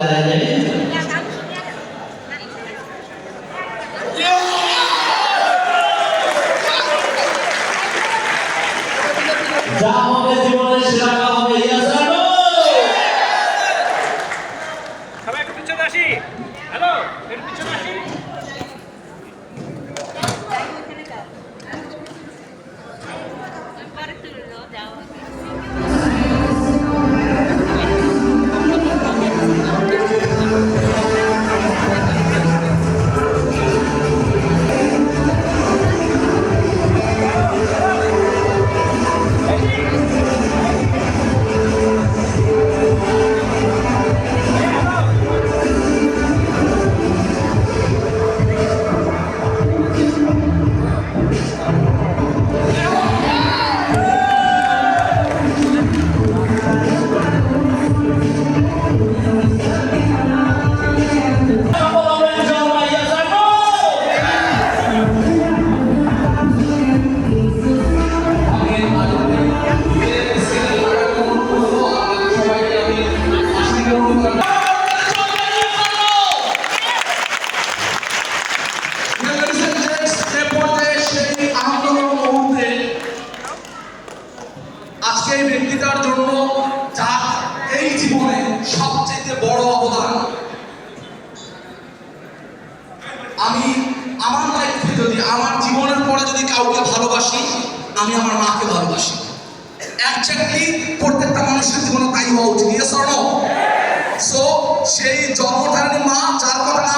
যা হবে জীবনের সেরা কাজ হবে ইয়াসানো। সবাই একটু পিছনে আসি। হ্যালো, একটু পিছনে আসি। আজকে এই ব্যক্তিটার জন্য যার এই জীবনে সবচেয়ে বড় অবদান, আমি আমার লাইফে যদি আমার জীবনের পরে যদি কাউকে ভালোবাসি, আমি আমার মাকে ভালোবাসি। একজাক্টলি প্রত্যেকটা মানুষের জীবনে তাই হওয়া উচিত। Yes or no? সো সেই জন্মধারণী মা, যার কথা না